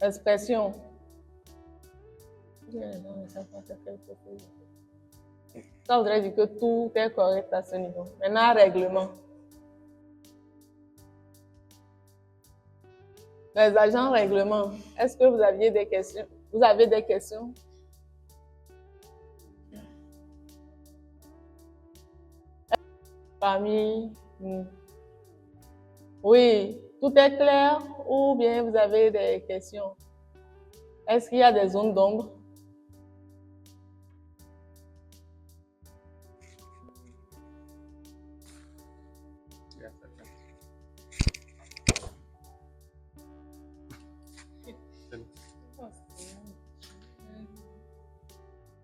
Expression. Ça voudrait dire que tout est correct à ce niveau. Maintenant, règlement. Les agents règlement, est-ce que vous aviez des questions? Vous avez des questions? Parmi nous. Oui, tout est clair ou bien vous avez des questions? Est-ce qu'il y a des zones d'ombre?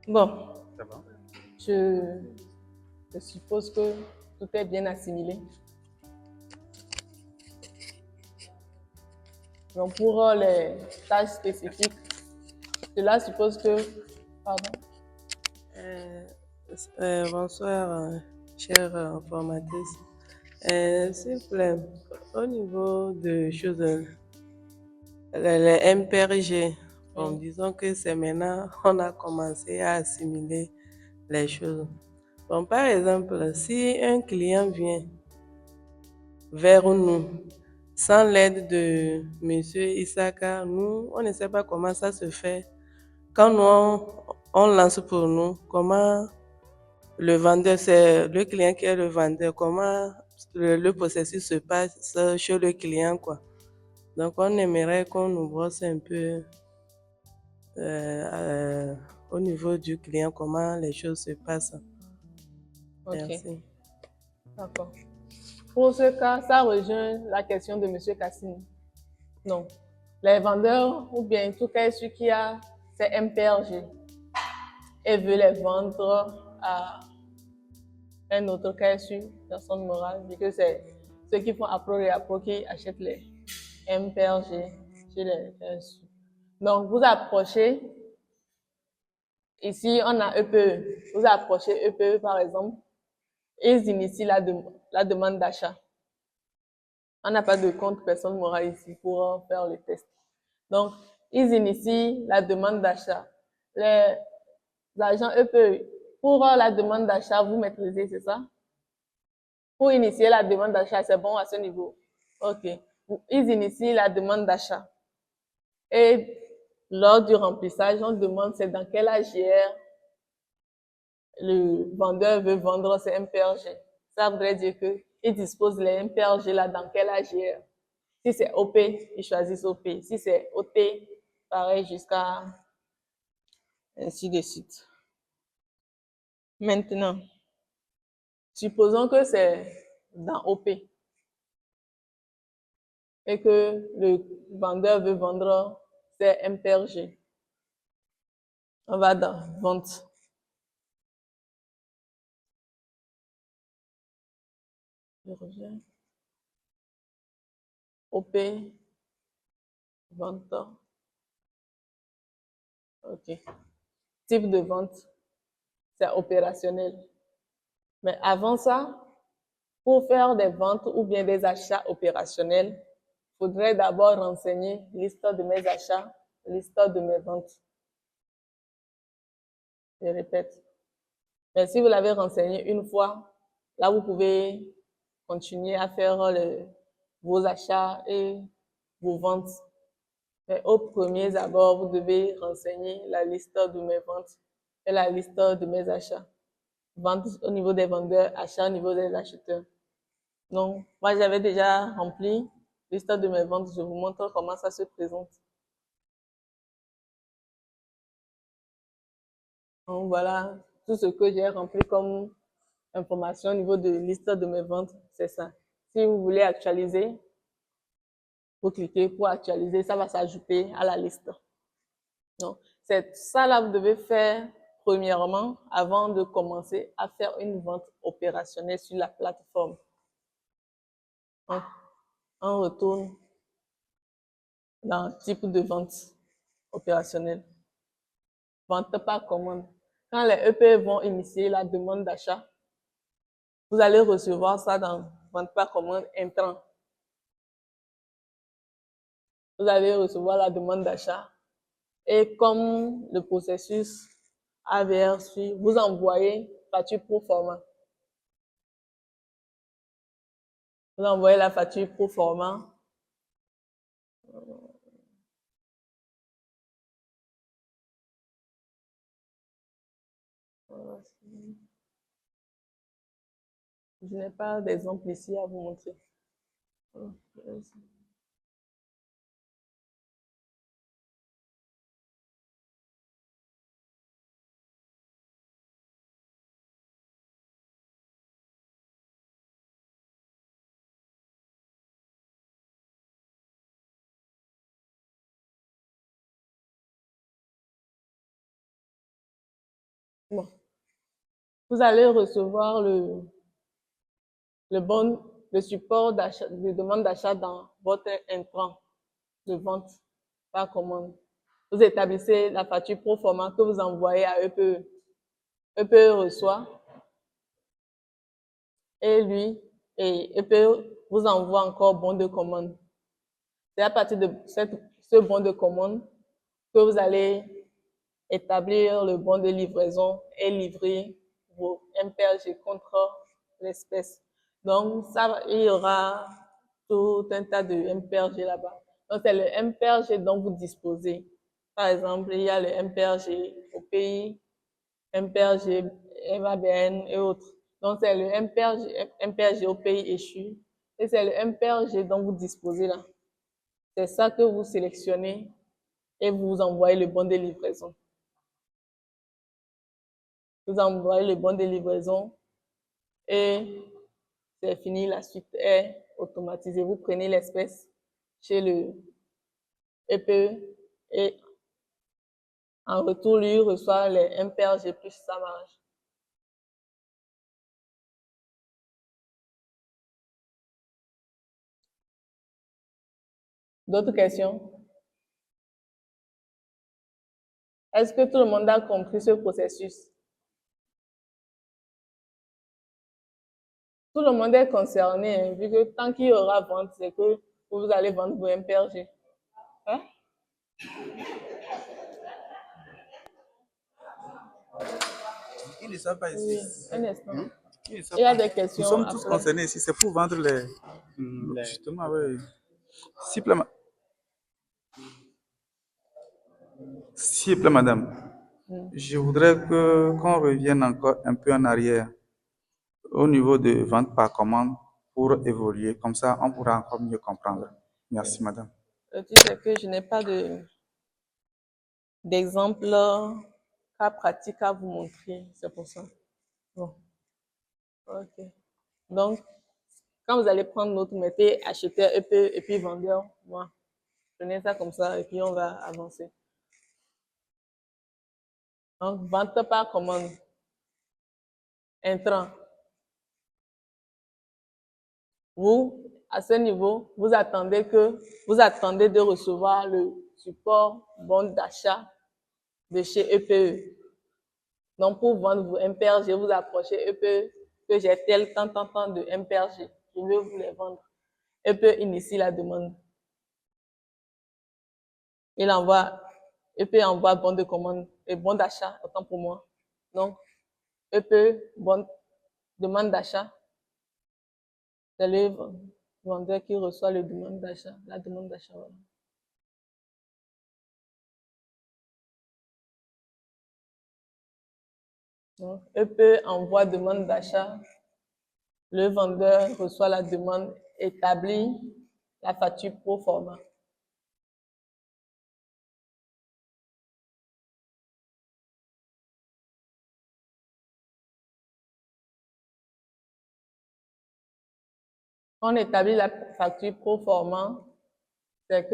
Bon, je suppose que tout est bien assimilé. Donc pour les tâches spécifiques, cela suppose que... Pardon. Bonsoir, chère formatrice. S'il vous plaît, au niveau de choses, les MPRG, bon, disons que c'est maintenant on a commencé à assimiler les choses. Bon, par exemple, si un client vient vers nous sans l'aide de Monsieur Isaka, nous, on ne sait pas comment ça se fait. Quand nous, on lance pour nous, comment le vendeur, c'est le client qui est le vendeur, comment le processus se passe chez le client, quoi. Donc, on aimerait qu'on nous brosse un peu au niveau du client, comment les choses se passent. Okay. Merci. D'accord. Pour ce cas, ça rejoint la question de M. Cassini. Non. Les vendeurs ou bien tout cas celui qui a ses MPRG et veut les vendre à un autre cas sur personne morale, vu que c'est ceux qui font appro et appro qui achètent les MPRG chez les SU. Donc, vous approchez, ici on a EPE, vous approchez EPE par exemple, ils initient la demande d'achat. On n'a pas de compte personne morale ici pour faire le test. Donc, ils initient la demande d'achat. Les agents EPE, pour la demande d'achat, vous maîtrisez, c'est ça? Pour initier la demande d'achat, c'est bon à ce niveau? Ok. Ils initient la demande d'achat. Et lors du remplissage, on demande c'est dans quel AGR le vendeur veut vendre ses MPRG. Ça voudrait dire qu'il dispose les MPRG là dans quel AGR. Si c'est OP, ils choisissent OP. Si c'est OT, pareil jusqu'à ainsi de suite. Maintenant, supposons que c'est dans OP et que le vendeur veut vendre ses MPRG. On va dans vente. Je reviens. OP, vente. OK. Type de vente, c'est opérationnel. Mais avant ça, pour faire des ventes ou bien des achats opérationnels, il faudrait d'abord renseigner liste de mes achats, liste de mes ventes. Je répète. Mais si vous l'avez renseigné une fois, là, vous pouvez continuer à faire vos achats et vos ventes. Mais au premier abord, vous devez renseigner la liste de mes ventes et la liste de mes achats. Vente au niveau des vendeurs, achat au niveau des acheteurs. Donc, moi, j'avais déjà rempli liste de mes ventes. Je vous montre comment ça se présente. Donc, voilà tout ce que j'ai rempli comme information au niveau de liste de mes ventes, c'est ça. Si vous voulez actualiser, vous cliquez pour actualiser, ça va s'ajouter à la liste. Donc, c'est ça là, vous devez faire premièrement avant de commencer à faire une vente opérationnelle sur la plateforme. Donc, on retourne dans type de vente opérationnelle. Vente par commande. Quand les EP vont initier la demande d'achat, vous allez recevoir ça dans vente par commande intrant. vous allez recevoir la demande d'achat. Et comme le processus AVR suit, vous envoyez facture pro forma. Vous envoyez la facture pro forma. Je n'ai pas d'exemple ici à vous montrer. Bon. Vous allez recevoir le support d'achat, de demande d'achat dans votre intrant de vente par commande. Vous établissez la facture pro forma que vous envoyez à EPE. EPE reçoit et EPE vous envoie encore bon de commande. C'est à partir de ce bon de commande que vous allez établir le bon de livraison et livrer vos MPRG contre l'espèce. Donc, il y aura tout un tas de MPRG là-bas. Donc, c'est le MPRG dont vous disposez. Par exemple, il y a le MPRG au pays, MPRG, MABN et autres. Donc, c'est le MPRG au pays échu et c'est le MPRG dont vous disposez là. C'est ça que vous sélectionnez et vous envoyez le bon de livraison. Vous envoyez le bon de livraison et c'est fini, la suite est automatisée. Vous prenez l'espèce chez le EPE et en retour, lui reçoit les MPRG plus sa marge. D'autres questions? Est-ce que tout le monde a compris ce processus? Tout le monde est concerné, hein, vu que tant qu'il y aura vente, c'est que vous allez vendre vos MPRG. Hein? Ils ne savent pas Oui, ici. un instant. Ils ne savent Il y a pas. des questions. Nous sommes tous après. concernés ici. C'est pour vendre les. Justement, oui. S'il vous plaît, madame, je voudrais qu'on revienne encore un peu en arrière au niveau de vente par commande pour évoluer. Comme ça, on pourra encore mieux comprendre. Merci, madame. Le truc, c'est que je n'ai pas d'exemple cas pratique à vous montrer. C'est pour ça. Bon. OK. Donc, quand vous allez prendre notre mettez acheteur et puis vendeur, moi, prenez ça comme ça et puis on va avancer. Donc, vente par commande. Intrant. Vous, à ce niveau, vous attendez de recevoir le support bon d'achat de chez EPE. Donc, pour vendre vos MPRG, vous approchez EPE que j'ai tel tant de MPRG. Je veux vous les vendre. EPE initie la demande. EPE envoie bon de commande et bon d'achat, autant pour moi. Donc, EPE, demande d'achat. C'est le vendeur qui reçoit la demande d'achat. Voilà. Donc, EPE envoie demande d'achat. Le vendeur reçoit la demande, établit la facture pro forma. Quand on établit la facture pro forma, c'est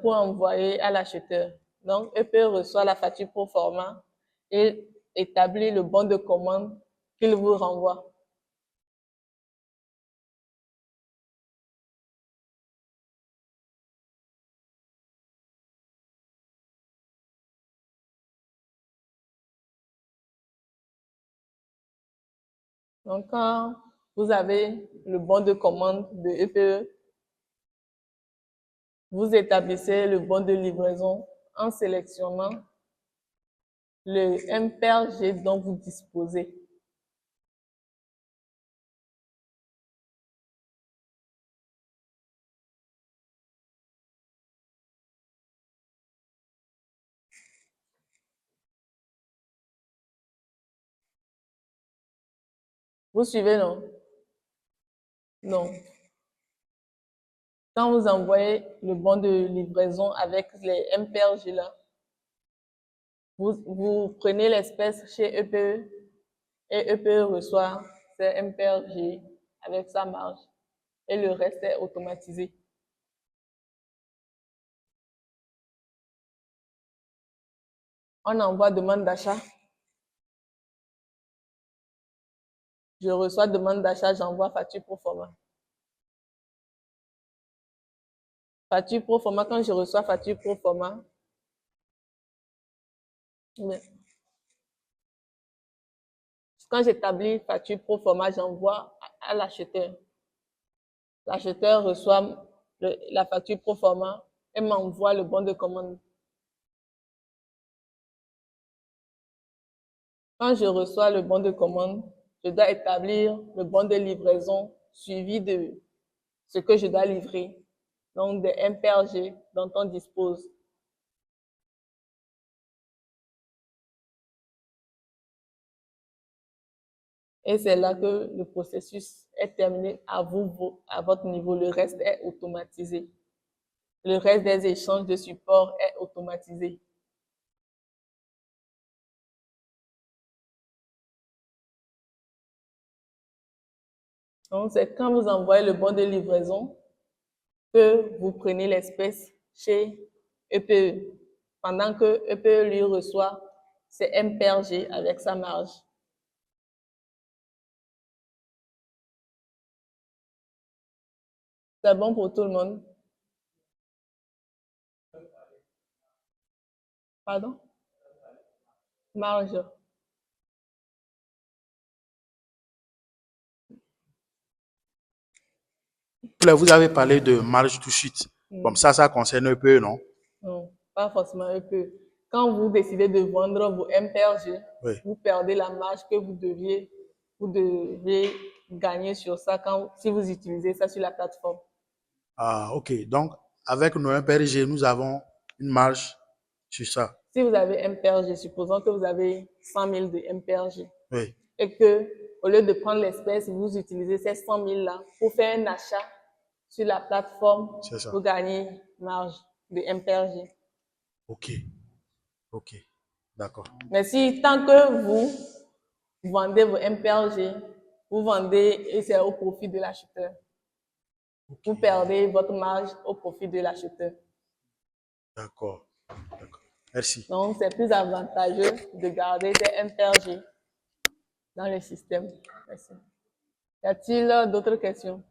pour envoyer à l'acheteur. Donc, EPE reçoit la facture pro forma et établit le bon de commande qu'il vous renvoie. Donc, quand vous avez le bon de commande de EPE, Vous établissez le bon de livraison en sélectionnant le MPRG dont vous disposez. Vous suivez, non? Non. Quand vous envoyez le bon de livraison avec les MPRG là, vous prenez l'espèce chez EPE et EPE reçoit ses MPRG avec sa marge et le reste est automatisé. On envoie demande d'achat. Je reçois demande d'achat, j'envoie facture pro forma. Facture pro forma, quand je reçois facture pro forma, quand j'établis facture pro forma, j'envoie à l'acheteur. L'acheteur reçoit la facture pro forma et m'envoie le bon de commande. Quand je reçois le bon de commande, je dois établir le bon de livraison suivi de ce que je dois livrer, donc des MPRG dont on dispose. Et c'est là que le processus est terminé à votre niveau. Le reste est automatisé. Le reste des échanges de support est automatisé. Donc, c'est quand vous envoyez le bon de livraison que vous prenez l'espèce chez EPE, pendant que EPE lui reçoit ses MPRG avec sa marge. C'est bon pour tout le monde? Pardon? Marge. Vous avez parlé de marge to shit. Comme ça concerne un peu, non? Non, pas forcément un peu. Quand vous décidez de vendre vos MPRG, Oui. vous perdez la marge que vous devez gagner sur ça si vous utilisez ça sur la plateforme. Ah, ok. Donc, avec nos MPRG, nous avons une marge sur ça. Si vous avez MPRG, supposons que vous avez 100 000 de MPRG. Oui. Et que, au lieu de prendre l'espèce, vous utilisez ces 100 000 là pour faire un achat sur la plateforme, vous gagnez marge de MPRG. Ok. Ok. D'accord. Mais si, tant que vous vendez vos MPRG, vous vendez et c'est au profit de l'acheteur. Okay. Vous perdez votre marge au profit de l'acheteur. D'accord. D'accord. Merci. Donc, c'est plus avantageux de garder des MPRG dans le système. Merci. Y a-t-il d'autres questions?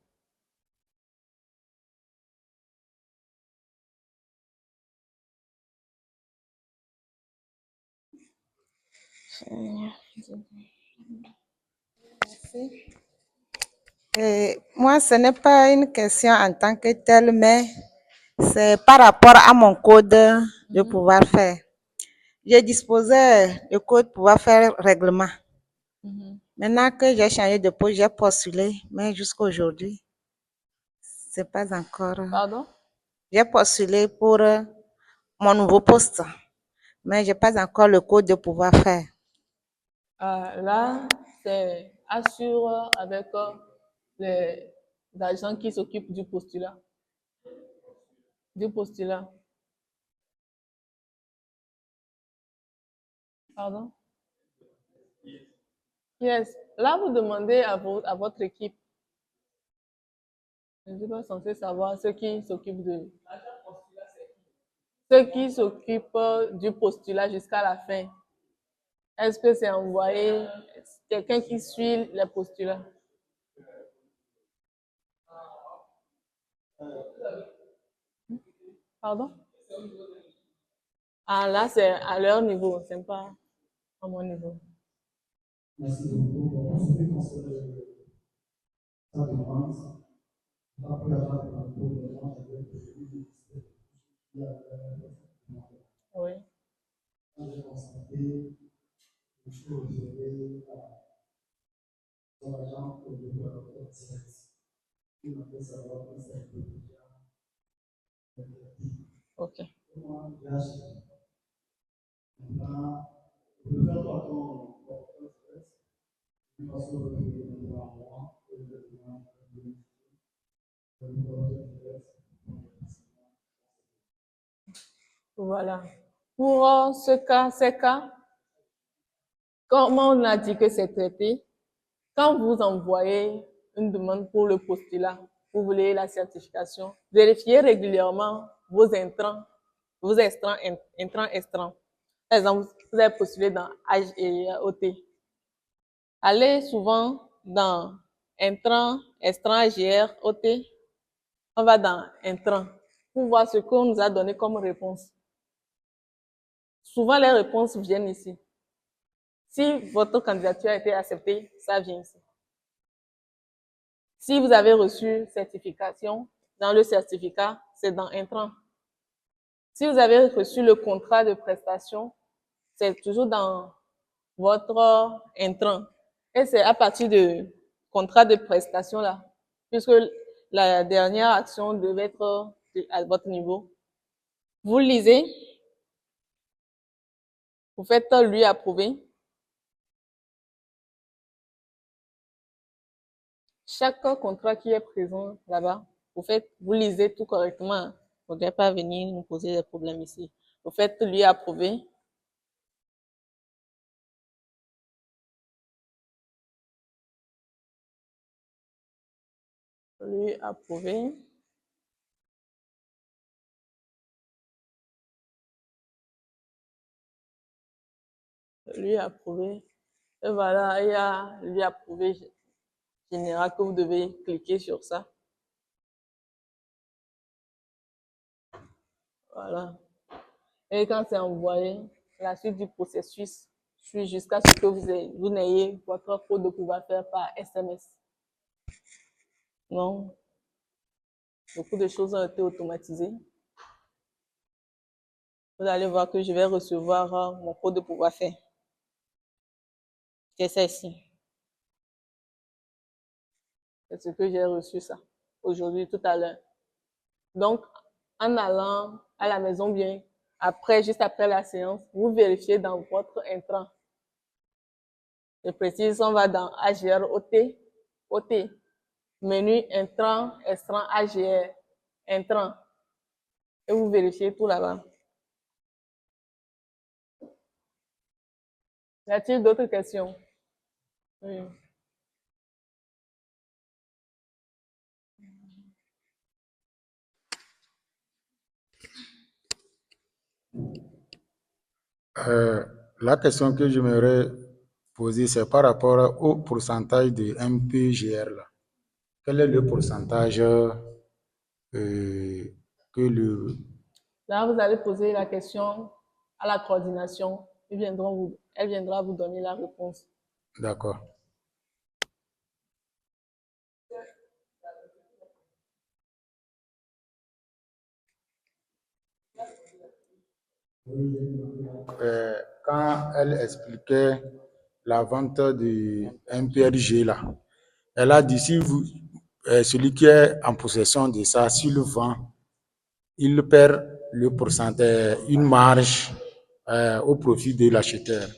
Merci. Moi, ce n'est pas une question en tant que telle, mais c'est par rapport à mon code de pouvoir faire. J'ai disposé le code pouvoir faire règlement. Maintenant que j'ai changé de poste, j'ai postulé, mais jusqu'à aujourd'hui, c'est pas encore. Pardon? J'ai postulé pour mon nouveau poste, mais j'ai pas encore le code de pouvoir faire. Là, c'est assure avec les agents qui s'occupent du postulat. Pardon? Yes. Là, vous demandez à votre équipe. Je ne suis pas censée savoir ceux qui s'occupent du postulat jusqu'à la fin. Est-ce que c'est envoyé quelqu'un qui suit les postulats? Pardon? Ah, là, c'est à leur niveau, c'est pas à mon niveau. Merci beaucoup. Ça dépend. Oui. Ok. Voilà. Pour ces cas, comment on a dit que c'est traité, quand vous envoyez une demande pour le postulat, vous voulez la certification, vérifiez régulièrement vos intrants, vos extrants. Par exemple, vous avez postulé dans H et OT. Allez souvent dans intrant, extrant, AGR, OT. On va dans intrant pour voir ce qu'on nous a donné comme réponse. Souvent, les réponses viennent ici. Si votre candidature a été acceptée, ça vient ici. Si vous avez reçu certification, dans le certificat, c'est dans intrant. Si vous avez reçu le contrat de prestation, c'est toujours dans votre intrant. Et c'est à partir de contrat de prestation là, puisque la dernière action devait être à votre niveau. Vous lisez, vous faites lui approuver. Chaque contrat qui est présent là-bas, vous lisez tout correctement. Vous n'allez pas venir nous poser des problèmes ici. Vous faites lui approuver. Lui approuver. Lui approuver. Et voilà, il y a lui approuver général que vous devez cliquer sur ça. Voilà. Et quand c'est envoyé, la suite du processus suit jusqu'à ce que vous n'ayez votre code de pouvoir faire par SMS. Non, beaucoup de choses ont été automatisées. Vous allez voir que je vais recevoir mon code de pouvoir faire. C'est ça ici. C'est ce que j'ai reçu ça aujourd'hui, tout à l'heure. Donc, en allant à la maison bien, après, juste après la séance, vous vérifiez dans votre intrant. Je précise, on va dans AGR OT, menu intrant, extrant, AGR, intrant. Et vous vérifiez tout là-bas. Y a-t-il d'autres questions? Oui. La question que j'aimerais poser, c'est par rapport au pourcentage de MPGR là. Quel est le pourcentage que le... Là, vous allez poser la question à la coordination. Elle viendra vous donner la réponse. D'accord. Quand elle expliquait la vente du MPRG là, elle a dit si celui qui est en possession de ça, s'il vend, il perd le pourcentage, une marge au profit de l'acheteur.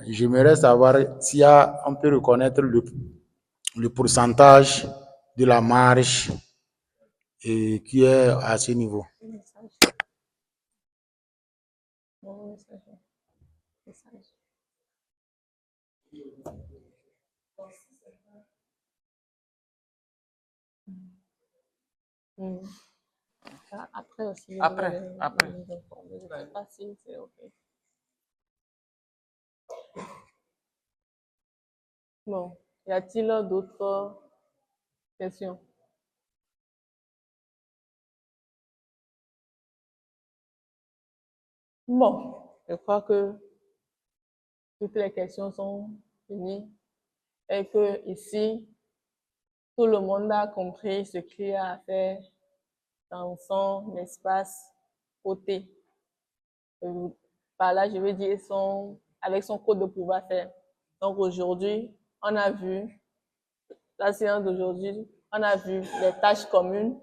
J'aimerais savoir si on peut reconnaître le pourcentage de la marge et qui est à ce niveau. Après aussi, Après. je ne sais pas si c'est OK. Bon, y a-t-il d'autres questions? Bon, je crois que toutes les questions sont finies et que ici, tout le monde a compris ce qu'il y a à faire dans son espace côté. Par là, je veux dire avec son code de pouvoir faire. Donc aujourd'hui, on a vu, la séance d'aujourd'hui, on a vu les tâches communes.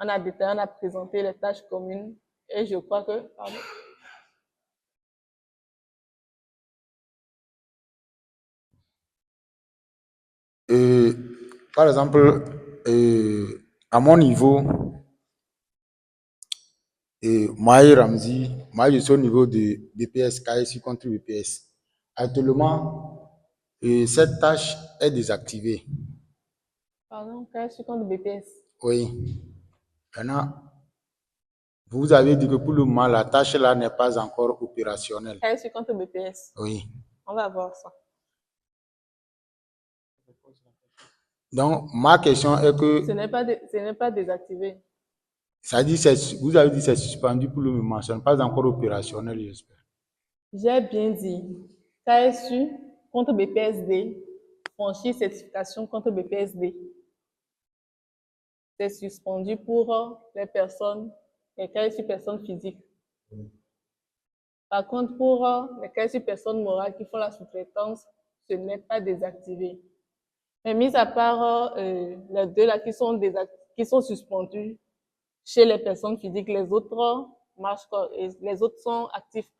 On a présenté les tâches communes et je crois que, pardon. Par exemple, à mon niveau, Maï Ramzi, moi je suis au niveau de BPS, KSU contre BPS. Actuellement, cette tâche est désactivée. Pardon, KSU contre BPS. Oui. Maintenant, vous avez dit que pour le moment, la tâche là n'est pas encore opérationnelle. KSU contre BPS. Oui. On va voir ça. Donc, ma question est que... Ce n'est pas désactivé. Ça dit, vous avez dit que c'est suspendu pour le moment, ce n'est pas encore opérationnel, j'espère. J'ai bien dit. KSU contre BPSD. Franchir certification contre BPSD. C'est suspendu pour les KSU personnes physiques. Par contre, pour les KSU personnes morales qui font la sous-traitance, ce n'est pas désactivé. Mais mis à part les deux là qui sont suspendus chez les personnes physiques, les autres marchent et les autres sont actifs.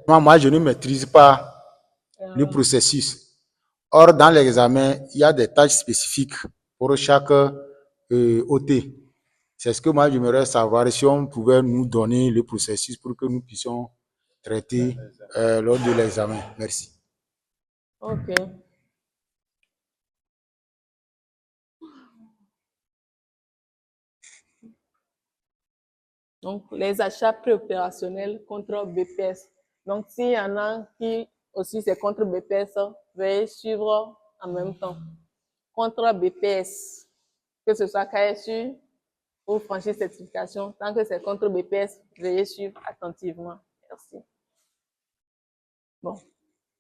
Moi, je ne maîtrise pas le processus. Or, dans l'examen, il y a des tâches spécifiques pour chaque OT. C'est ce que moi, j'aimerais savoir si on pouvait nous donner le processus pour que nous puissions traiter lors de l'examen. Merci. Ok. Donc, les achats préopérationnels contre BPS. Donc, s'il y en a qui aussi c'est contre BPS, veuillez suivre en même temps. Contre BPS, que ce soit KSU ou franchise certification, tant que c'est contre BPS, veuillez suivre attentivement. Merci. Bon.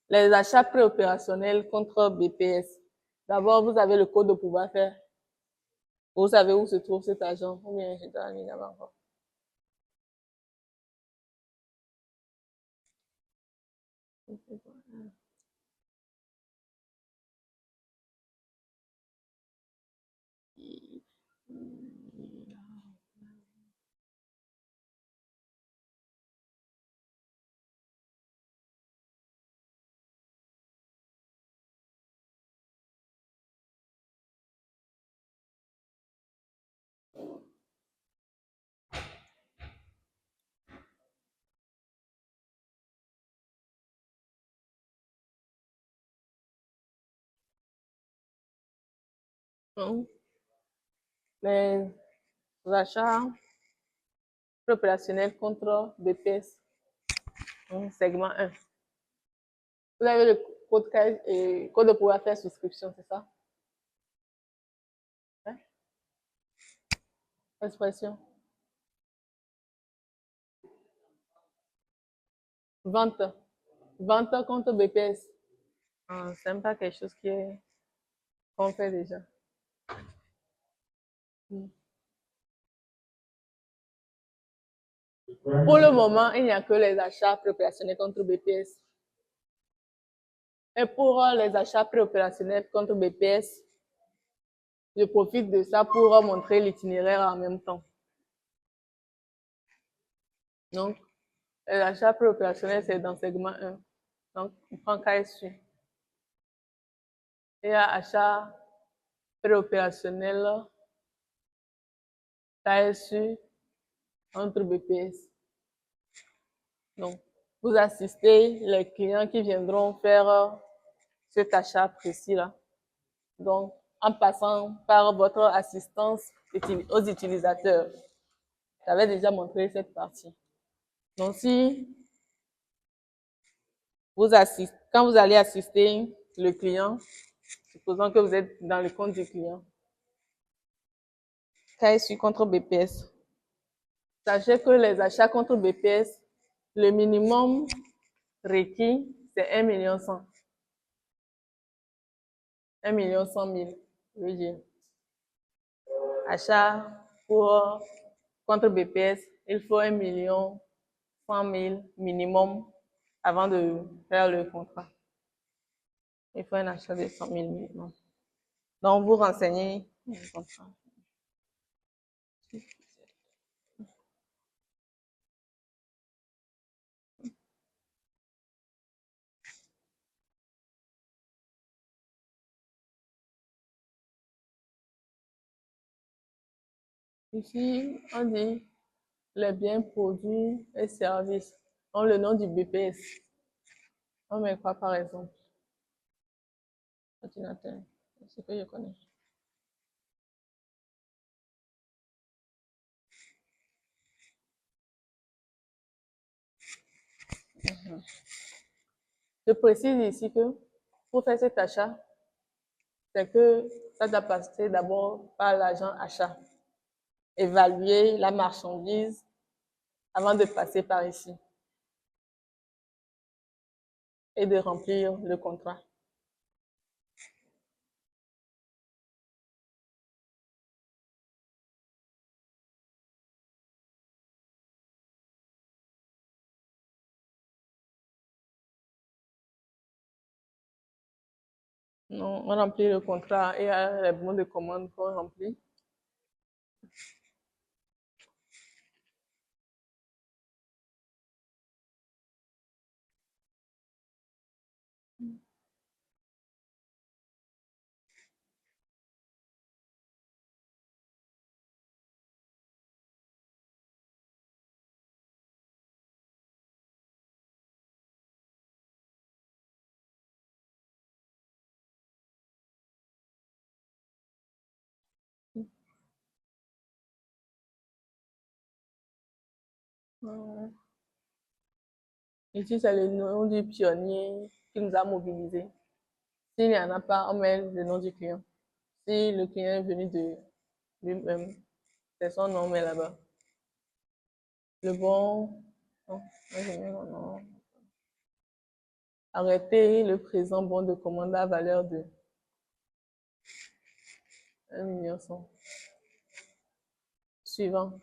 Les achats préopérationnels contre BPS. D'abord, vous avez le code de pouvoir faire. Vous savez où se trouve cet argent. Ou bien je dois aller là-bas encore. Donc, les achats opérationnels contre BPS. Donc, segment 1. Vous avez le code de pouvoir faire souscription, c'est ça? Hein? Expression. Vente. Vente contre BPS. Ah, c'est même pas quelque chose qu'on fait déjà. Pour le moment, il n'y a que les achats préopérationnels contre BPS. Et pour les achats préopérationnels contre BPS, je profite de ça pour montrer l'itinéraire en même temps. Donc, les achats préopérationnels, c'est dans segment 1. Donc, on prend KSU. Et achat préopérationnel, KSU entre BPS. Donc, vous assistez les clients qui viendront faire cet achat précis-là. Donc, en passant par votre assistance aux utilisateurs. J'avais déjà montré cette partie. Donc, quand vous allez assister le client, supposons que vous êtes dans le compte du client, KSU contre BPS. Sachez que les achats contre BPS, le minimum requis, c'est 1 million 100. 1 million 100 000, je veux dire. Achat contre BPS, il faut 1 million 100 000 minimum avant de faire le contrat. Il faut un achat de 100 000 minimum. Donc, vous renseignez le contrat. Ici, on dit les biens, produits et services. On le nom du BPS. On met quoi par exemple? Ordinateur. C'est ce que je connais. Je précise ici que pour faire cet achat, c'est que ça doit passer d'abord par l'agent achat. Évaluer la marchandise avant de passer par ici et de remplir le contrat. Non, on remplit le contrat et les bons de commande qu'on remplit. Ici, c'est le nom du pionnier qui nous a mobilisés. S'il n'y en a pas, on met le nom du client. Si le client est venu de lui-même, c'est son nom, on met là-bas. Le bon, non, non. Arrêtez le présent bon de commande à valeur de 1 million 100. Suivant.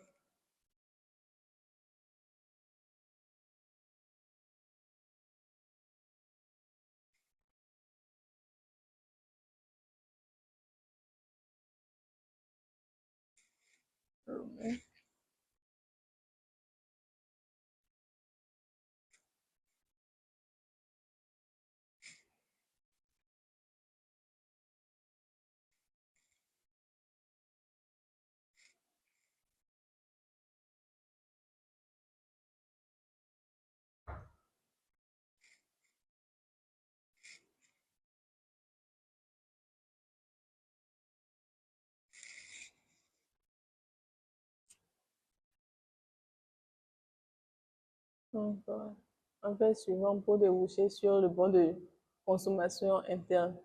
Donc, on fait suivant pour déboucher sur le bon de consommation interne,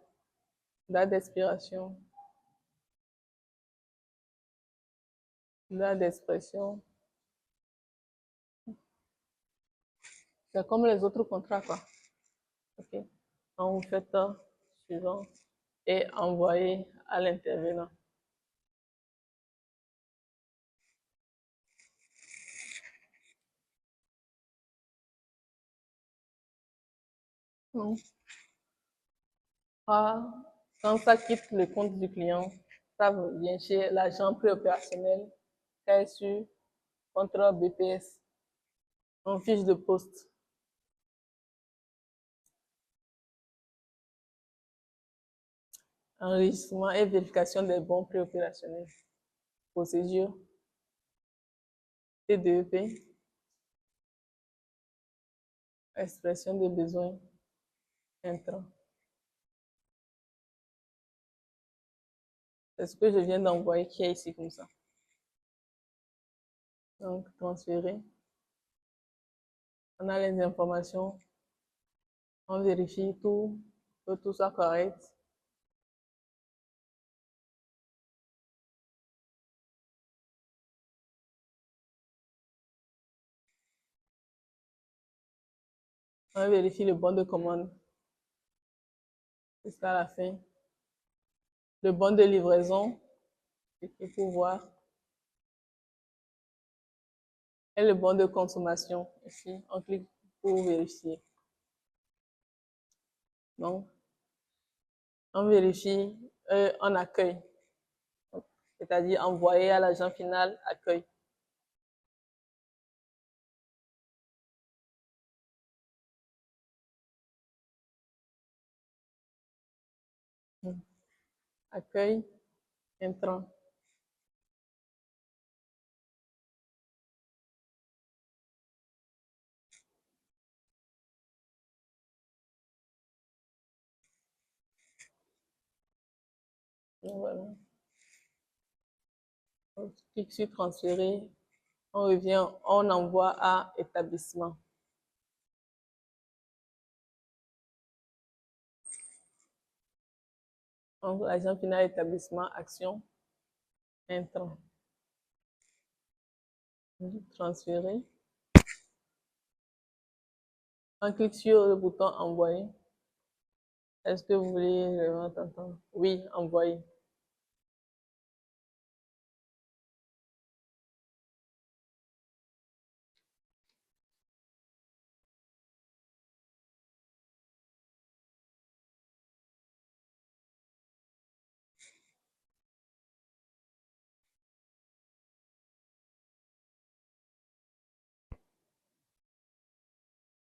date d'expiration, date d'expression. C'est comme les autres contrats, quoi. OK. Donc, vous faites suivant et envoyez à l'intervenant. Donc, quand ça quitte le compte du client, ça vient chez l'agent préopérationnel qui est sur contrat BPS en fiche de poste. Enregistrement et vérification des bons préopérationnels. Procédure TDEP. Expression de besoins intrants. C'est ce que je viens d'envoyer qui est ici comme ça. Donc, transférer. On a les informations. On vérifie tout, que tout soit correct. On vérifie le bon de commande jusqu'à la fin. Le bon de livraison, cliquez pour voir. Et le bon de consommation, ici, on clique pour vérifier. Donc, on vérifie en accueil, c'est-à-dire envoyer à l'agent final accueil. Accueil, intrant. Donc, voilà. On clique sur transférer. On revient, on envoie à établissement. Donc, l'agent final établissement, action, intrant. Transférer. On clique sur le bouton envoyer. Est-ce que vous voulez le entendre? Oui, envoyer.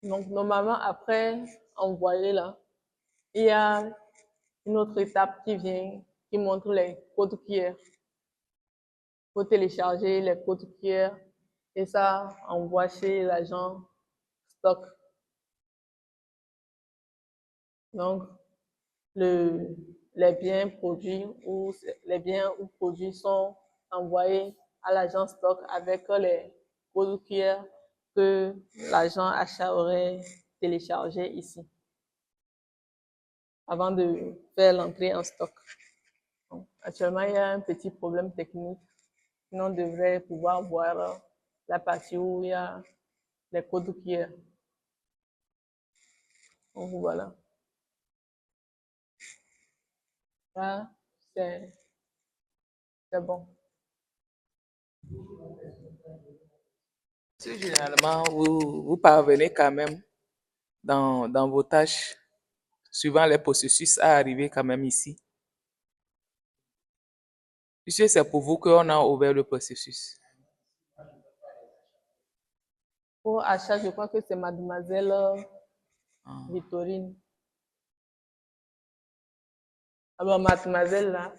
Donc, normalement, après envoyer là, il y a une autre étape qui vient, qui montre les codes QR. Il faut télécharger les codes QR et ça envoie chez l'agent stock. Donc, les biens produits ou les biens ou produits sont envoyés à l'agent stock avec les codes QR que l'agent achat aurait téléchargé ici avant de faire l'entrée en stock. Donc, actuellement, il y a un petit problème technique. Sinon, on devrait pouvoir voir la partie où il y a les codes QR. Donc, voilà. Là, c'est bon. Si généralement, vous parvenez quand même dans vos tâches, suivant les processus, à arriver quand même ici. Puisque c'est pour vous qu'on a ouvert le processus. Pour achat, je crois que c'est mademoiselle Victorine. Alors, mademoiselle là,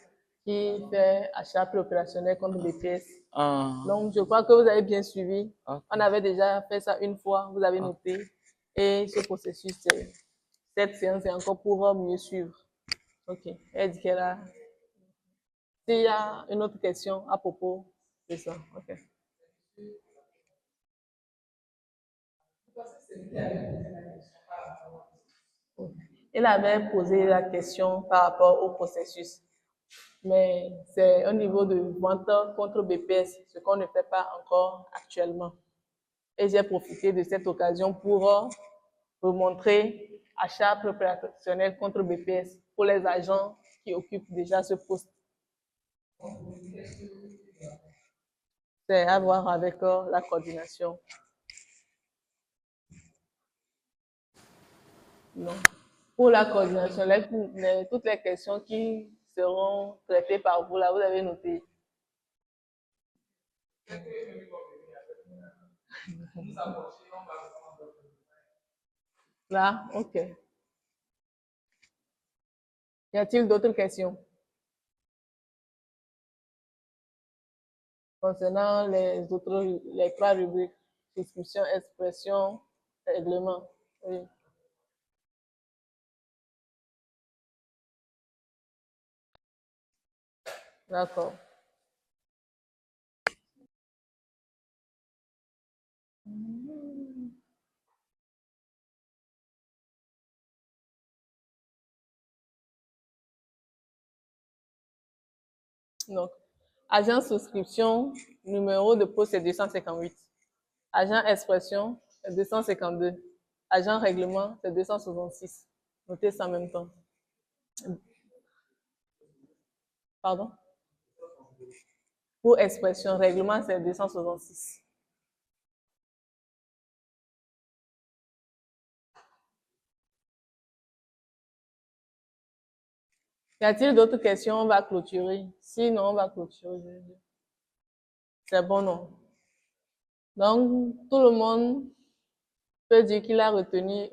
qui fait achat préopérationnel contre BPS. Donc, je crois que vous avez bien suivi. Ok. On avait déjà fait ça une fois, vous avez noté. Et ce processus, cette séance est encore pour mieux suivre. Ok. Elle dit qu'elle a. S'il y a une autre question à propos de ça. Ok. Il avait posé la question par rapport au processus. Mais c'est au niveau de vente contre BPS, ce qu'on ne fait pas encore actuellement. Et j'ai profité de cette occasion pour vous montrer achat préopérationnel contre BPS pour les agents qui occupent déjà ce poste. C'est à voir avec la coordination. Non. Pour la coordination, toutes les questions qui seront traitées par vous, là, vous avez noté. Là, ok. Y a-t-il d'autres questions concernant les trois rubriques, description, expression, règlement? Oui. D'accord. Donc, agent souscription, numéro de poste est 258. Agent expression, 252. agent règlement, c'est 266. Notez ça en même temps. Pardon? Pour expression, règlement, c'est 266. Y a-t-il d'autres questions? On va clôturer. Sinon, on va clôturer. C'est bon, non? Donc, tout le monde peut dire qu'il a retenu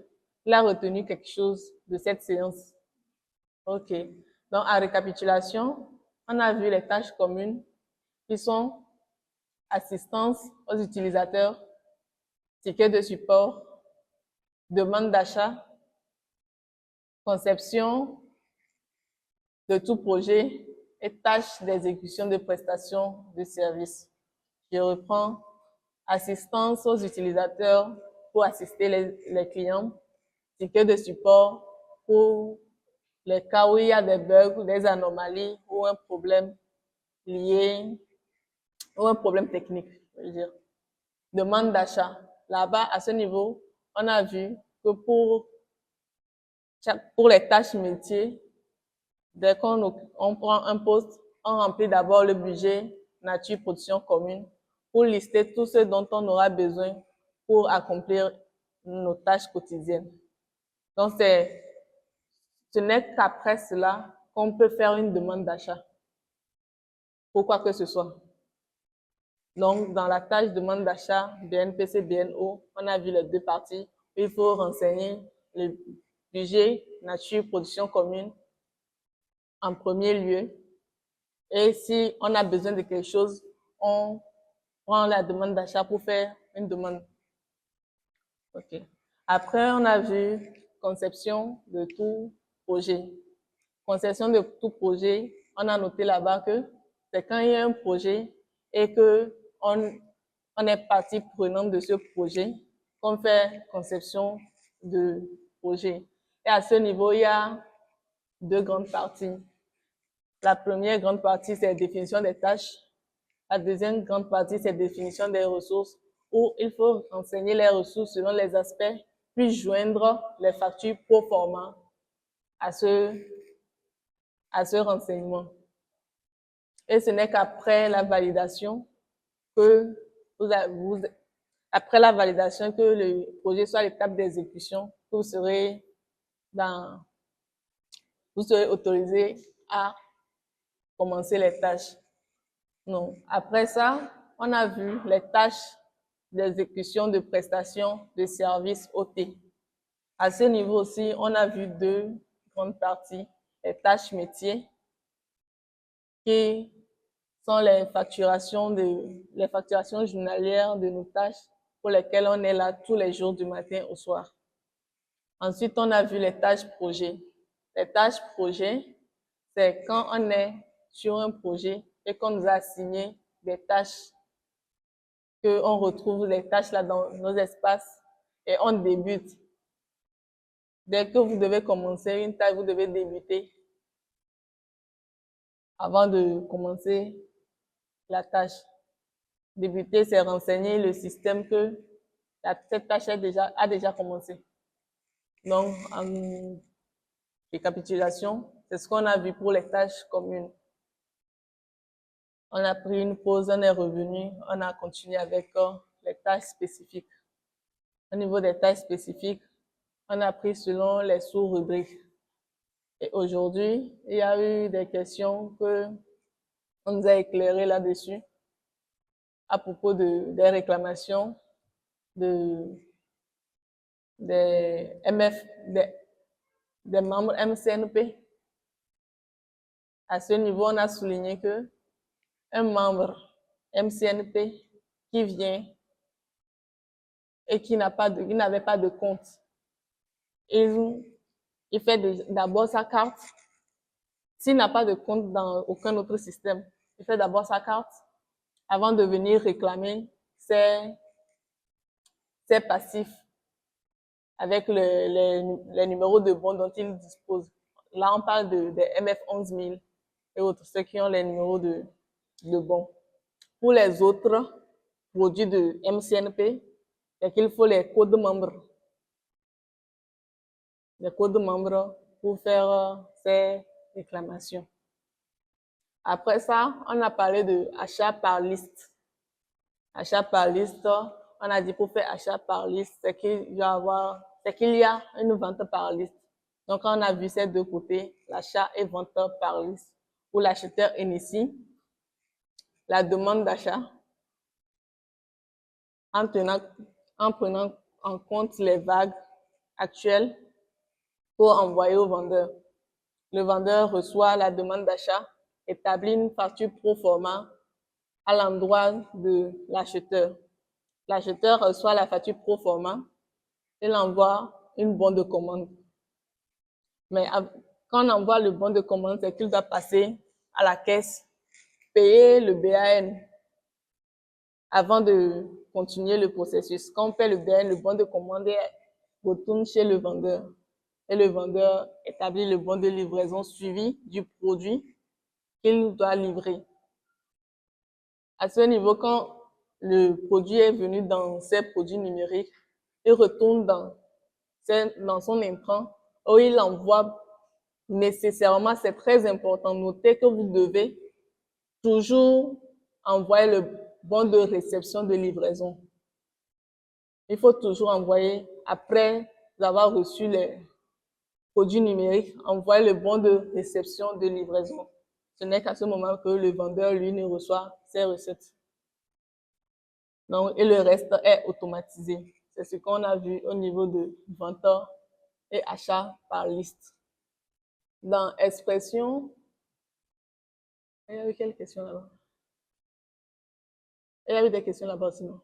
quelque chose de cette séance. OK. Donc, à récapitulation, on a vu les tâches communes qui sont assistance aux utilisateurs, tickets de support, demande d'achat, conception de tout projet et tâches d'exécution de prestations de services. Je reprends assistance aux utilisateurs pour assister les clients, tickets de support pour les cas où il y a des bugs, des anomalies ou un problème lié ou un problème technique, je veux dire. Demande d'achat. Là-bas, à ce niveau, on a vu que pour les tâches métiers, dès qu'on prend un poste, on remplit d'abord le budget nature production commune pour lister tout ce dont on aura besoin pour accomplir nos tâches quotidiennes. Donc, ce n'est qu'après cela qu'on peut faire une demande d'achat pour quoi que ce soit. Donc, dans la tâche demande d'achat BNPC, BNO, on a vu les deux parties. Il faut renseigner le budget nature production commune en premier lieu. Et si on a besoin de quelque chose, on prend la demande d'achat pour faire une demande. OK. Après, on a vu conception de tout projet. Conception de tout projet, on a noté là-bas que c'est quand il y a un projet et que on est partie prenante de ce projet qu'on fait conception de projet. Et à ce niveau, il y a deux grandes parties. La première grande partie, c'est la définition des tâches. La deuxième grande partie, c'est la définition des ressources, où il faut renseigner les ressources selon les aspects, puis joindre les factures pro forma à ce renseignement. Et ce n'est qu'après la validation que après la validation que le projet soit à l'étape d'exécution, vous serez autorisé à commencer les tâches. Non. Après ça, on a vu les tâches d'exécution de prestations de services OT. À ce niveau aussi, on a vu deux grandes parties. Les tâches métiers, qui sont les facturations journalières de nos tâches pour lesquelles on est là tous les jours du matin au soir. Ensuite, on a vu les tâches projets. Les tâches projets, c'est quand on est sur un projet et qu'on nous a assigné des tâches, qu'on retrouve les tâches là dans nos espaces et on débute. Dès que vous devez commencer une tâche, vous devez débuter avant de commencer la tâche. Débuter, c'est renseigner le système que cette tâche a déjà commencé. Donc, en récapitulation, c'est ce qu'on a vu pour les tâches communes. On a pris une pause, on est revenu, on a continué avec les tâches spécifiques. Au niveau des tâches spécifiques, on a pris selon les sous-rubriques. Et aujourd'hui, il y a eu des questions que on nous a éclairées là-dessus à propos des réclamations des membres MCNP. À ce niveau, on a souligné que un membre MCNP qui vient et qui n'avait pas de compte, il fait d'abord sa carte. S'il n'a pas de compte dans aucun autre système, il fait d'abord sa carte avant de venir réclamer ses passifs avec les numéros de bons dont il dispose. Là, on parle des MF 11000 et autres, ceux qui ont les numéros de bons. Pour les autres produits de MCNP, c'est qu'il faut les codes membres. les codes membres pour faire ces réclamations. Après ça, on a parlé de achat par liste. Achat par liste, on a dit pour faire achat par liste, c'est qu'il y a une vente par liste. Donc, on a vu ces deux côtés, l'achat et vente par liste, où l'acheteur initie la demande d'achat en prenant en compte les vagues actuelles pour envoyer au vendeur. Le vendeur reçoit la demande d'achat, établit une facture pro forma à l'endroit de l'acheteur. L'acheteur reçoit la facture pro forma, il envoie une bonne de commande. Mais quand on envoie le bon de commande, c'est qu'il doit passer à la caisse, payer le BAN avant de continuer le processus. Quand on paie le BAN, le bon de commande retourne chez le vendeur. Et le vendeur établit le bon de livraison suivi du produit qu'il doit livrer. À ce niveau, quand le produit est venu dans ses produits numériques, il retourne dans son intrant où il envoie nécessairement, c'est très important, notez que vous devez toujours envoyer le bon de réception de livraison. Il faut toujours envoyer, après avoir reçu les produits numériques, envoyer le bon de réception de livraison. Ce n'est qu'à ce moment que le vendeur, lui, ne reçoit ses recettes. Donc, et le reste est automatisé. C'est ce qu'on a vu au niveau de vente et achat par liste. Dans expression, il y a eu quelle question là-bas? Il y a eu des questions là-bas sinon.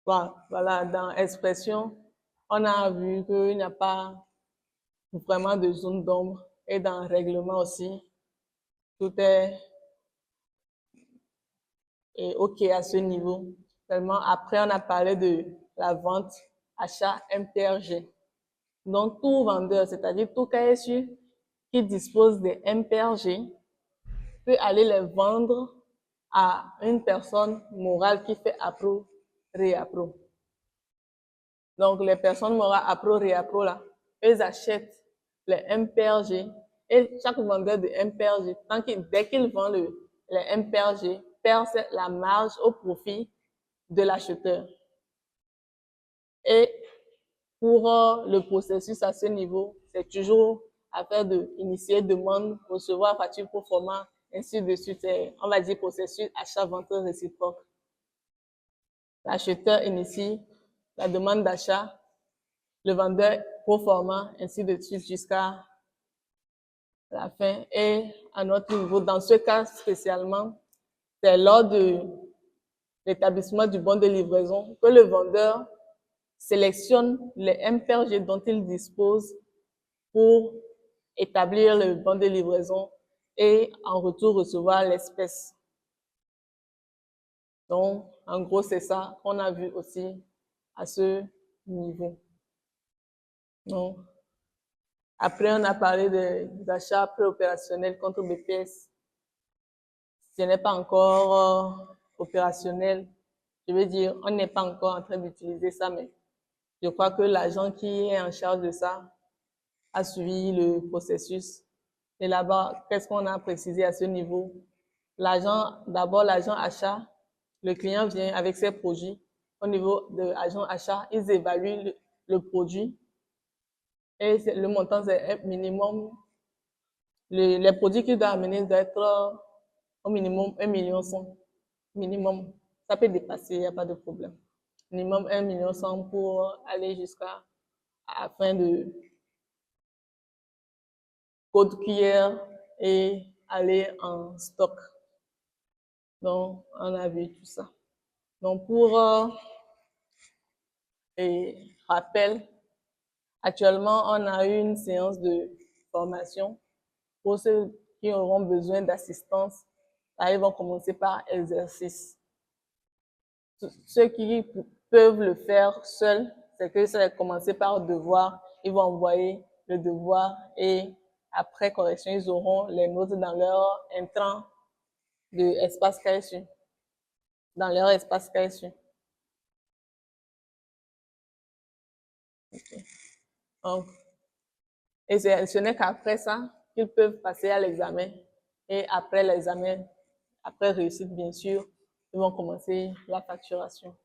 Voilà, dans expression, on a vu qu'il n'y a pas vraiment de zone d'ombre. Et dans règlement aussi, tout est OK à ce niveau. Seulement, après, on a parlé de la vente, achat MPRG. Donc, tout vendeur, c'est-à-dire tout KSU qui dispose des MPRG peut aller les vendre à une personne morale qui fait appro, réappro. Donc, les personnes morales appro, réappro, là, elles achètent les MPRG et chaque vendeur de MPRG, dès qu'il vend les MPRG, perd la marge au profit de l'acheteur. Et pour le processus à ce niveau, c'est toujours affaire d'initier demande, recevoir facture pro forma, ainsi de suite. On va dire processus achat-vente réciproque. L'acheteur initie la demande d'achat, le vendeur pro forma, ainsi de suite jusqu'à la fin. Et à notre niveau, dans ce cas spécialement, c'est lors de l'établissement du bon de livraison que le vendeur sélectionne les MPRG dont il dispose pour établir le bon de livraison et en retour recevoir l'espèce. Donc, en gros, c'est ça qu'on a vu aussi à ce niveau. Donc, après, on a parlé des achats préopérationnels contre BPS. Ce n'est pas encore opérationnel. Je veux dire, on n'est pas encore en train d'utiliser ça, mais je crois que l'agent qui est en charge de ça a suivi le processus. Et là-bas, qu'est-ce qu'on a précisé à ce niveau? D'abord, l'agent achat, le client vient avec ses produits. Au niveau de l'agent achat, ils évaluent le produit. Et le montant, c'est minimum. Les produits qu'il doit amener doivent être au minimum 1,1 million. Minimum. Ça peut dépasser, il n'y a pas de problème. Minimum 1,1 million pour aller jusqu'à la fin de code QR et aller en stock. Donc, on a vu tout ça. Donc, pour rappel, actuellement, on a eu une séance de formation pour ceux qui auront besoin d'assistance. Là, ils vont commencer par exercice. Ceux qui peuvent le faire seuls, c'est que ça va commencer par devoir. Ils vont envoyer le devoir et après correction, ils auront les notes dans leur intrant de espace KSU. Dans leur espace KSU. Ok. Donc, ce n'est qu'après ça qu'ils peuvent passer à l'examen. Et après l'examen, après réussite, bien sûr, ils vont commencer la facturation.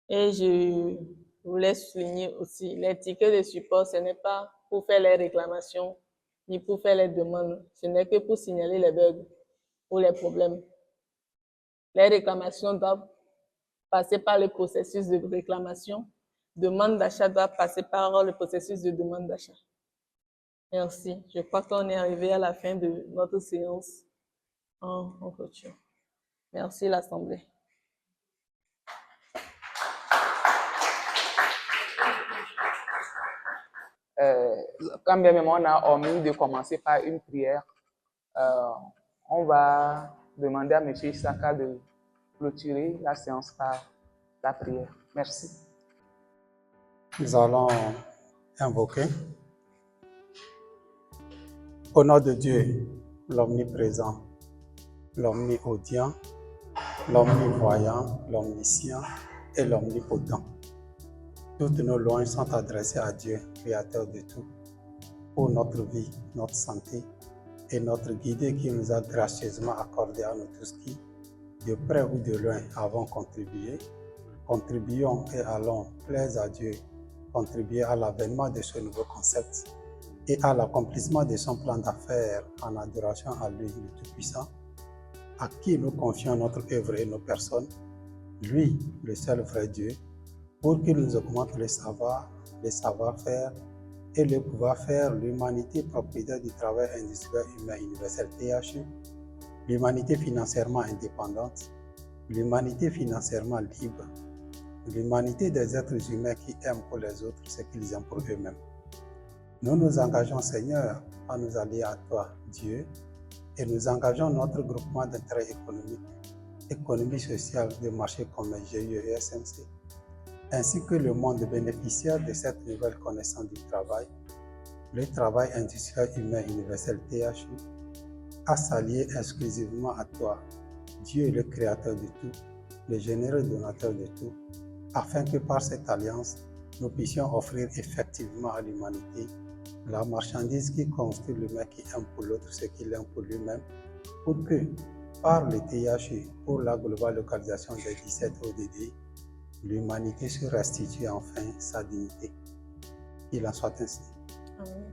Et je voulais souligner aussi, les tickets de support, ce n'est pas pour faire les réclamations ni pour faire les demandes. Ce n'est que pour signaler les bugs ou les problèmes. Les réclamations doivent passer par le processus de réclamation. Demande d'achat doit passer par le processus de demande d'achat. Merci. Je crois qu'on est arrivé à la fin de notre séance en clôture. Merci l'Assemblée. Quand bien même on a omis de commencer par une prière, on va demander à M. Isaka de clôturer la séance par la prière. Merci. Nous allons invoquer au nom de Dieu, l'omniprésent, l'omniaudient, l'omnivoyant, l'omniscient et l'omnipotent. Toutes nos louanges sont adressées à Dieu, créateur de tout, pour notre vie, notre santé et notre guide qui nous a gracieusement accordé à nous tous qui, de près ou de loin, avons contribué. Contribuons et allons, plaise à Dieu, contribuer à l'avènement de ce nouveau concept et à l'accomplissement de son plan d'affaires en adoration à lui, le Tout-Puissant, à qui nous confions notre œuvre et nos personnes, lui, le seul vrai Dieu, pour qu'il nous augmente le savoir-faire et le pouvoir-faire, l'humanité propriétaire du travail industriel humain universel THU, l'humanité financièrement indépendante, l'humanité financièrement libre, l'humanité des êtres humains qui aiment pour les autres ce qu'ils aiment pour eux-mêmes. Nous nous engageons, Seigneur, à nous allier à toi, Dieu, et nous engageons notre groupement d'intérêt économique, économie sociale de marché comme GIE et SMC, ainsi que le monde bénéficiaire de cette nouvelle connaissance du travail, le travail industriel humain universel THU, à s'allier exclusivement à toi, Dieu le créateur de tout, le généreux donateur de tout, afin que par cette alliance, nous puissions offrir effectivement à l'humanité la marchandise qui constitue l'humain qui aime pour l'autre ce qu'il aime pour lui-même, pour que, par le THU, pour la globale localisation des 17 ODD, l'humanité se restitue enfin sa dignité. Qu'il en soit ainsi. Amen.